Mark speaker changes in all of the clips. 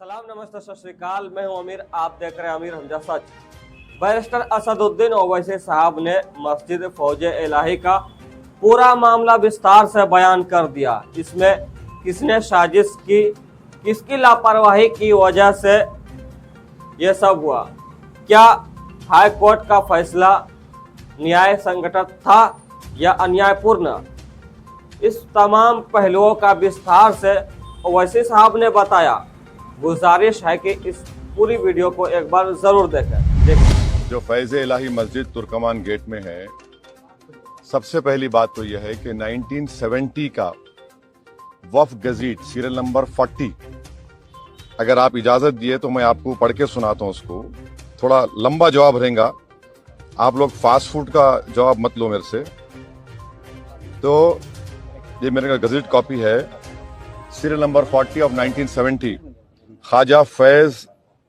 Speaker 1: सलाम, नमस्ते, सत श्री अकाल। मैं हूं अमीर, आप देख रहे हैं अमीर हमजा सच। बैरिस्टर असदुद्दीन ओवैसी साहब ने मस्जिद फौज इलाही का पूरा मामला विस्तार से बयान कर दिया। इसमें किसने साजिश की, किसकी लापरवाही की वजह से ये सब हुआ, क्या हाई कोर्ट का फैसला न्याय संगत था या अन्यायपूर्ण, इस तमाम पहलुओं का विस्तार से ओवैसी साहब ने बताया। गुजारिश है कि इस पूरी वीडियो को एक बार जरूर देखें।
Speaker 2: जो फैज़ इलाही मस्जिद तुर्कमान गेट में है, सबसे पहली बात तो यह है कि 1970 का वफ़ गज़ीट सीरियल नंबर 40, अगर आप इजाजत दिए तो मैं आपको पढ़ के सुनाता हूँ उसको। थोड़ा लंबा जवाब रहेगा, आप लोग फास्ट फूड का जवाब मत लो मेरे से। तो ये मेरे गज़ीट कॉपी है, serial number 40 of 1970, Khwaja Faiz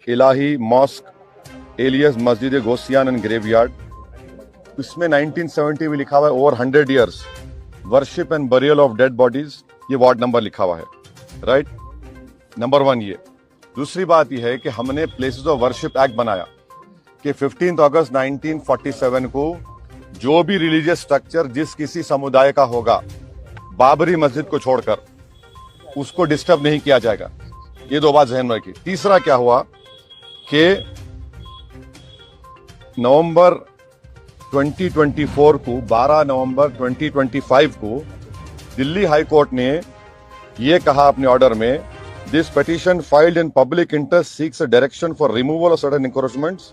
Speaker 2: Ilahi mosque alias Masjid Gausiyan and graveyard. इसमें 1970 में लिखा हुआ है over 100 years worship and burial of dead bodies. ये वार्ड नंबर लिखा हुआ है, राइट। नंबर 1 ये। दूसरी बात यह है कि हमने प्लेसेस ऑफ वर्शिप एक्ट बनाया कि 15 अगस्त 1947 को जो भी रिलीजियस स्ट्रक्चर जिस किसी समुदाय का होगा, बाबरी मस्जिद को छोड़कर, उसको डिस्टर्ब नहीं किया जाएगा। ये दो बात ज़हन में रखिए। तीसरा क्या हुआ कि नवंबर 2024 को, 12 नवंबर 2025 को दिल्ली हाई कोर्ट ने यह कहा अपने ऑर्डर में, this petition filed in public interest seeks a direction for removal of certain encroachments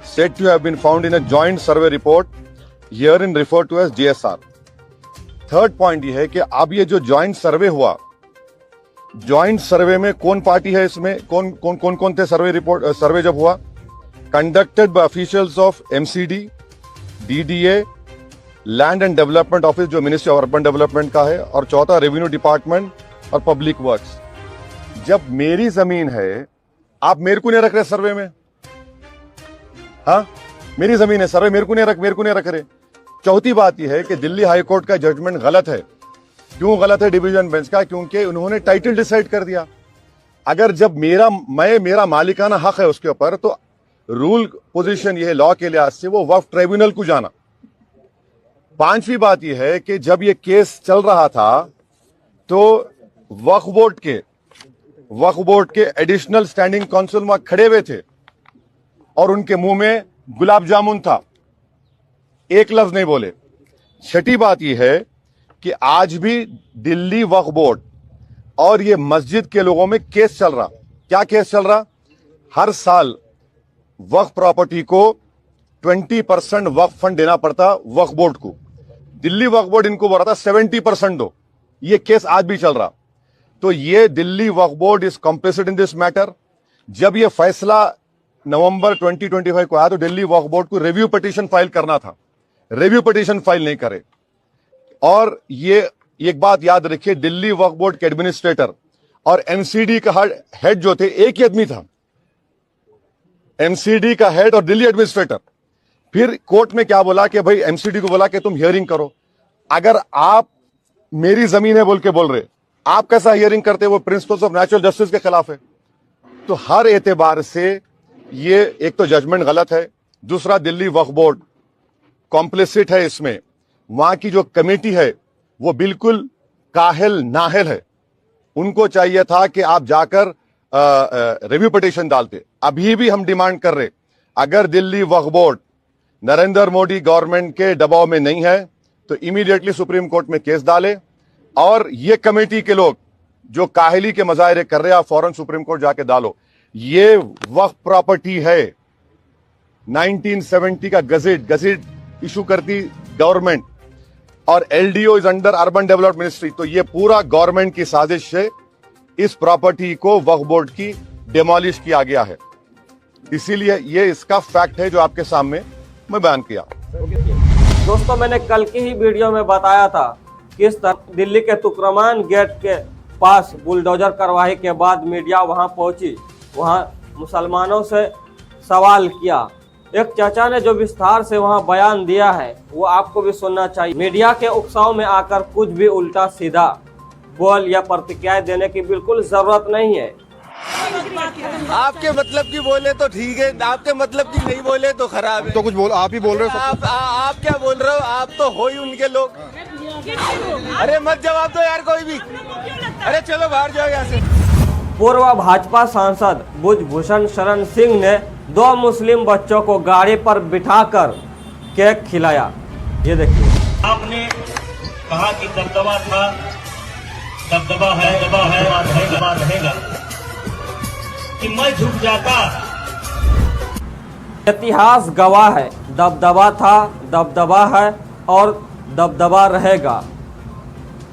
Speaker 2: said to have been found in a joint survey report herein referred to as JSR। Third point ये है कि अब ये जो joint सर्वे हुआ, joint सर्वे में कौन party है, इसमें कौन थे सर्वे रिपोर्ट, सर्वे जब हुआ, conducted by officials of MCD, DDA, land and development office जो मिनिस्ट्री ऑफ अर्बन डेवलपमेंट का है, और चौथा रेवेन्यू डिपार्टमेंट और पब्लिक वर्क्स। जब मेरी जमीन है, आप मेरे को नहीं रख रहे सर्वे में, हाँ मेरी जमीन है, सर्वे मेरे को नहीं रख रहे। चौथी बात यह है कि दिल्ली हाई कोर्ट का जजमेंट गलत है। क्यों गलत है डिवीजन बेंच का? क्योंकि उन्होंने टाइटल डिसाइड कर दिया। अगर जब मेरा मालिकाना हक है उसके ऊपर, तो रूल पोजीशन यह है लॉ के लिहाज से वो वक्फ ट्राइब्यूनल को जाना। पांचवी बात यह है कि जब ये केस चल रहा था तो वक्फ बोर्ड के एडिशनल स्टैंडिंग काउंसिल वहां खड़े हुए थे और उनके मुंह में गुलाब जामुन था, एक लफ्ज नहीं बोले। छठी बात यह है कि आज भी दिल्ली वक्फ बोर्ड और ये मस्जिद के लोगों में केस चल रहा। क्या केस चल रहा? हर साल वक्फ प्रॉपर्टी को 20% वक्फ फंड देना पड़ता वक्फ बोर्ड को। दिल्ली वक्फ बोर्ड इनको बोल रहा था 70% दो। ये केस आज भी चल रहा। तो ये Delhi Waqf board is complicit in this matter. जब ये फैसला नवंबर 2025 को आया तो दिल्ली वक्फ बोर्ड को रिव्यू पिटीशन फाइल करना था, रिव्यू पिटीशन फाइल नहीं करे। और ये एक बात याद रखिए, दिल्ली वक्फ बोर्ड के एडमिनिस्ट्रेटर और MCD का हेड जो थे, एक ही आदमी था, MCD का हेड और दिल्ली एडमिनिस्ट्रेटर। फिर कोर्ट में क्या बोला कि भाई MCD को बोला कि तुम हियरिंग करो। अगर आप मेरी जमीन है बोल के बोल रहे, आप कैसा हियरिंग करते? वो प्रिंसिपल्स ऑफ नेचुरल जस्टिस के खिलाफ है। तो हर एतबार से ये एक तो जजमेंट गलत है, दूसरा दिल्ली वक्फ बोर्ड कॉम्प्लिसिट है इसमें। वहां की जो कमेटी है वो बिल्कुल काहिल नाहिल है। उनको चाहिए था कि आप जाकर रिव्यू पिटीशन डालते। अभी भी हम डिमांड कर रहे, अगर दिल्ली वक्फ बोर्ड नरेंद्र मोदी गवर्नमेंट के दबाव में नहीं है तो इमीडिएटली सुप्रीम कोर्ट में केस डाले, और ये कमेटी के लोग जो काहिली के मजाहरे कर रहे हैं, आप फौरन सुप्रीम कोर्ट जाके डालो। ये वक्फ प्रॉपर्टी है, 1970 का गज़ेट इशू करती गवर्नमेंट, और LDO is under urban development ministry. तो ये पूरा गवर्नमेंट की साजिश है, इस प्रॉपर्टी को वक्फ बोर्ड की डिमोलिश किया गया है। इसीलिए ये इसका फैक्ट है जो आपके सामने मैं बयान किया।
Speaker 1: दोस्तों, मैंने कल की ही वीडियो में बताया था किस तरह दिल्ली के तुर्कमान गेट के पास बुलडोजर कार्रवाई के बाद मीडिया वहां पहुंची, वहां मुसलमानों से सवाल किया। एक चाचा ने जो विस्तार से वहां बयान दिया है वो आपको भी सुनना चाहिए। मीडिया के उकसाव में आकर कुछ भी उल्टा सीधा बोल या प्रतिक्रिया देने की बिल्कुल जरूरत नहीं है।
Speaker 3: आपके मतलब की बोले तो ठीक है, आपके मतलब की नहीं बोले तो खराब है।
Speaker 2: तो कुछ बोल, आप ही बोल रहे हो।
Speaker 3: आप क्या बोल रहे हो? आप तो हो ही उनके लोग। अरे मत जवाब दो यार कोई भी। अरे चलो बाहर जाओ यहाँ से।
Speaker 1: पूर्व भाजपा सांसद ब्रजभूषण शरण सिंह ने 2 मुस्लिम बच्चों को गाड़ी पर बिठाकर केक खिलाया। ये देखिए।
Speaker 4: आपने कहा कि दबदबा था, दबदबा है, दबदबा रहेगा, कि मैं झुक जाता।
Speaker 1: इतिहास गवाह है, दबदबा था, दबदबा है और दबदबा रहेगा।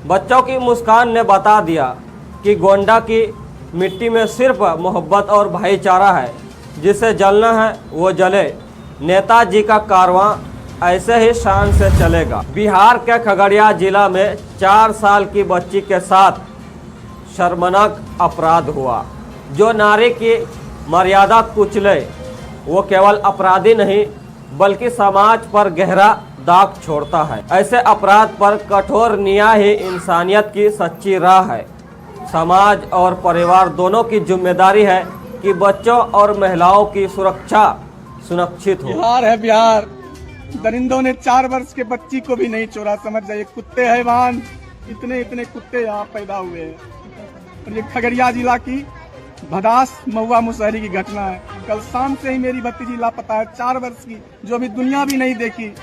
Speaker 1: बच्चों की मुस्कान ने बता दिया कि गोंडा की मिट्टी में सिर्फ मोहब्बत और भाईचारा है। जिसे जलना है वो जले। नेताजी का कारवां ऐसे ही शान से चलेगा। बिहार के खगड़िया जिला में 4 साल की बच्ची के साथ शर्मनाक अपराध हुआ। जो नारी की मर्यादा कुचले वो केवल अपराधी नहीं बल्कि समाज पर गहरा दाग छोड़ता है। ऐसे अपराध पर कठोर न्याय ही इंसानियत की सच्ची राह है। समाज और परिवार दोनों की जिम्मेदारी है कि बच्चों और महिलाओं की सुरक्षा सुनिश्चित हो।
Speaker 5: बिहार है बिहार। दरिंदों ने 4 वर्ष के बच्ची को भी नहीं छोड़ा। समझ जाइए, कुत्ते हैवान, इतने इतने कुत्ते यहाँ पैदा हुए हैं। और ये खगड़िया जिला की भदास महुआ मुसहरी की घटना है। कल शाम से ही मेरी भतीजी लापता है, 4 वर्ष की, जो अभी दुनिया भी नहीं देखी।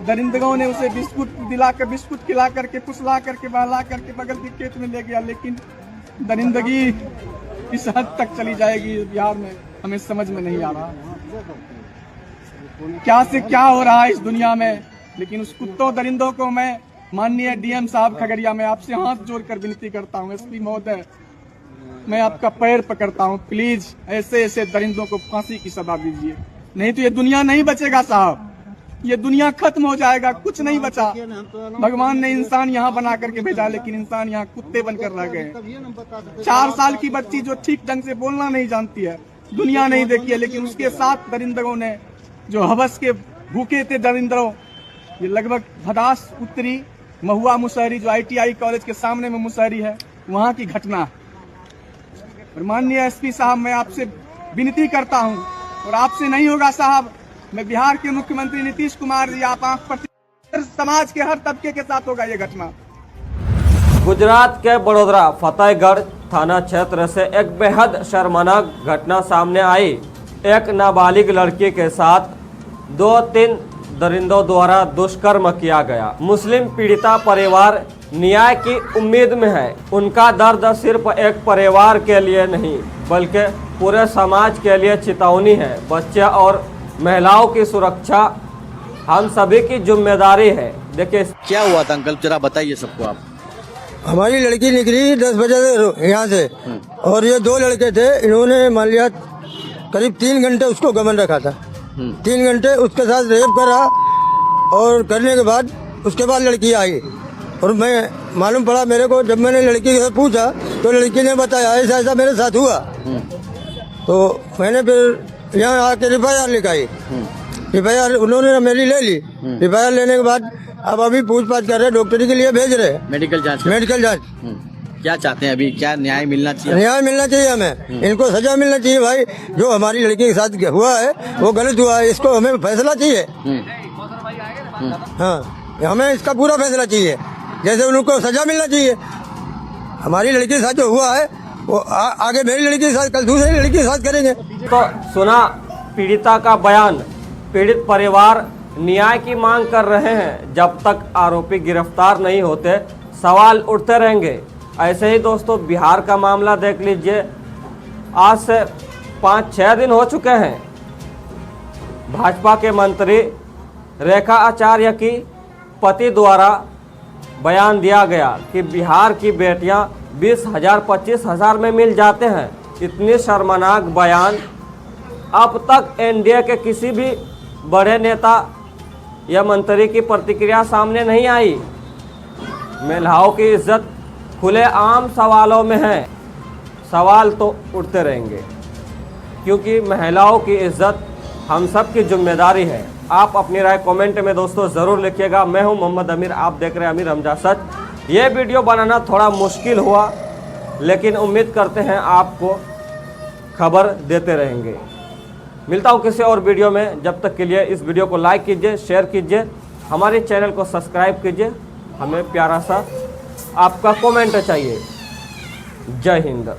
Speaker 5: दरिंदों ने उसे बिस्कुट दिलाकर, बिस्कुट खिला करके, फुसला करके, बहला करके बगल के खेत में ले गया। लेकिन दरिंदगी इस हद तक चली जाएगी बिहार में, हमें समझ में नहीं आ रहा क्या से क्या हो रहा है इस दुनिया में। लेकिन उस कुत्तों दरिंदों को मैं माननीय डीएम साहब खगड़िया में आपसे हाथ जोड़कर विनती करता हूँ, एसपी महोदय, मैं आपका पैर पकड़ता हूँ, प्लीज ऐसे ऐसे दरिंदों को फांसी की सजा दीजिए। नहीं तो ये दुनिया नहीं बचेगा साहब, ये दुनिया खत्म हो जाएगा, कुछ नहीं बचा। भगवान ने इंसान यहाँ बना करके भेजा, लेकिन इंसान यहाँ कुत्ते बनकर रह गए। 4 साल की बच्ची जो ठीक ढंग से बोलना नहीं जानती है, दुनिया नहीं देखी है, लेकिन उसके साथ दरिंदरों ने जो हवस के भूखे थे दरिंदरों, ये लगभग भदास उत्तरी महुआ मुसहरी जो ITI कॉलेज के सामने में मुसहरी है, वहाँ की घटना। और माननीय एसपी साहब, मैं आपसे विनती करता हूँ, और आपसे नहीं होगा साहब, मैं बिहार के मुख्यमंत्री नीतीश कुमार जी, आप आंख पर, समाज के हर तबके के साथ होगा ये घटना।
Speaker 1: गुजरात के बड़ोदरा फतेहगढ़ थाना क्षेत्र से एक बेहद शर्मनाक घटना सामने आई। एक नाबालिग लड़की के साथ 2-3 दरिंदों द्वारा दुष्कर्म किया गया। मुस्लिम पीड़िता परिवार न्याय की उम्मीद में है। उनका दर्द सिर्फ एक परिवार के लिए नहीं बल्कि पूरे समाज के लिए चेतावनी है। बच्चे और महिलाओं की सुरक्षा हम सभी की जिम्मेदारी है। देखिए
Speaker 6: क्या हुआ था अंकल, जरा बताइए सबको आप।
Speaker 7: हमारी लड़की निकली 10 बजे यहाँ से, और ये 2 लड़के थे, इन्होंने मान लिया करीब 3 घंटे उसको गमन रखा था। 3 घंटे उसके साथ रेप करा, और करने के बाद उसके बाद लड़की आई, और मैं मालूम पड़ा मेरे को, जब मैंने लड़की से पूछा तो लड़की ने बताया ऐसा ऐसा मेरे साथ हुआ। तो मैंने फिर यहाँ आके FIR लिखाई। FIR उन्होंने मेरी ले ली। FIR लेने के बाद अब अभी पूछताछ कर रहे, डॉक्टरी के लिए भेज रहे,
Speaker 6: मेडिकल जांच। क्या चाहते हैं अभी, क्या न्याय मिलना चाहिए?
Speaker 7: न्याय मिलना चाहिए हमें, इनको सजा मिलना चाहिए भाई। जो हमारी लड़की के साथ हुआ है वो गलत हुआ है, इसको हमें फैसला चाहिए। हाँ, हमें इसका पूरा फैसला चाहिए, जैसे उनको सजा मिलना चाहिए। हमारी लड़की के साथ जो हुआ है वो आगे मेरी लड़की के साथ, कल दूसरी लड़की के साथ करेंगे।
Speaker 1: तो सुना पीड़िता का बयान। पीड़ित परिवार न्याय की मांग कर रहे हैं। जब तक आरोपी गिरफ्तार नहीं होते सवाल उठते रहेंगे। ऐसे ही दोस्तों बिहार का मामला देख लीजिए। आज से 5-6 दिन हो चुके हैं। भाजपा के मंत्री रेखा आचार्य की पति द्वारा बयान दिया गया कि बिहार की बेटियां 20,000 25,000 में मिल जाते हैं। इतनी शर्मनाक बयान अब तक एनडीए के किसी भी बड़े नेता या मंत्री की प्रतिक्रिया सामने नहीं आई। महिलाओं की इज्जत खुले आम सवालों में है। सवाल तो उठते रहेंगे क्योंकि महिलाओं की इज्जत हम सब की जिम्मेदारी है। आप अपनी राय कमेंट में दोस्तों ज़रूर लिखिएगा। मैं हूं मोहम्मद अमीर, आप देख रहे हैं अमीर हमजा सच। ये वीडियो बनाना थोड़ा मुश्किल हुआ, लेकिन उम्मीद करते हैं आपको खबर देते रहेंगे। मिलता हूँ किसी और वीडियो में, जब तक के लिए इस वीडियो को लाइक कीजिए, शेयर कीजिए, हमारे चैनल को सब्सक्राइब कीजिए। हमें प्यारा सा आपका कमेंट चाहिए। जय हिंद।